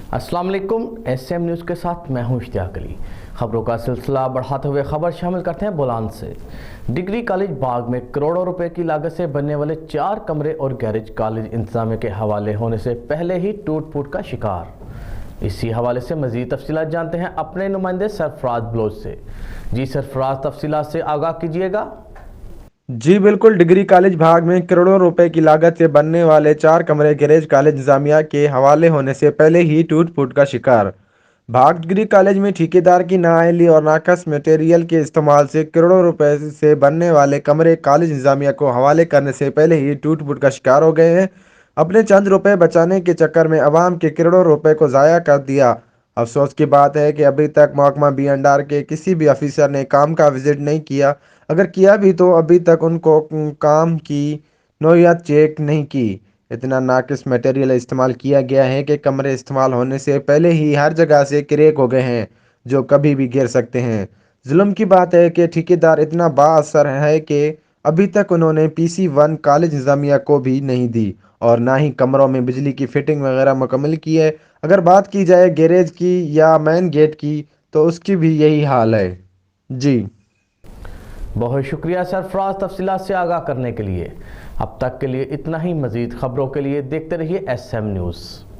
अस्सलाम वालेकुम। SM news के साथ मैं हूं इश्तियाक अली। खबरों का सिलसिला बढ़ाते हुए खबर शामिल करते हैं बोलान से। डिग्री कॉलेज बाग में करोड़ों रुपए की लागत से बनने वाले 4 कमरे और गैरेज कॉलेज इंतजामिया के हवाले होने से पहले ही टूट फूट का शिकार। इसी हवाले से मज़ीद तफसीलात जानते हैं अपने नुमाइंदे सरफराज बलोच से। जी सरफराज, तफसीलात से आगाह कीजिएगा। जी बिल्कुल। डिग्री कॉलेज भाग में करोड़ों रुपए की लागत से बनने वाले 4 कमरे गैरेज कॉलेज इंतजामिया के हवाले होने से पहले ही टूट फूट का शिकार। भाग डिग्री कॉलेज में ठेकेदार की नाअहली और नाकस मटेरियल के इस्तेमाल से करोड़ों रुपए से बनने वाले कमरे कॉलेज इंतजामिया को हवाले करने से पहले ही टूट फूट का शिकार हो गए हैं। अपने चंद रुपए बचाने के चक्कर में अवाम के करोड़ों रुपए को ज़ाया कर दिया। अफसोस की बात है कि अभी तक महकमा B&R के किसी भी अफसर ने काम का विजिट नहीं किया। अगर किया भी तो अभी तक उनको काम की नौयत चेक नहीं की। इतना नाकिस मटेरियल इस्तेमाल किया गया है कि कमरे इस्तेमाल होने से पहले ही हर जगह से क्रैक हो गए हैं जो कभी भी गिर सकते हैं। जुल्म की बात है कि ठेकेदार इतना बाअसर है कि अभी तक उन्होंने PC1 कॉलेज इंतजामिया को भी नहीं दी और ना ही कमरों में बिजली की फिटिंग वगैरह मुकम्मल की है। अगर बात की जाए गैरेज की या मेन गेट की तो उसकी भी यही हाल है। जी बहुत शुक्रिया सरफराज, तफसीलात से आगाह करने के लिए। अब तक के लिए इतना ही। मज़ीद खबरों के लिए देखते रहिए SM न्यूज़।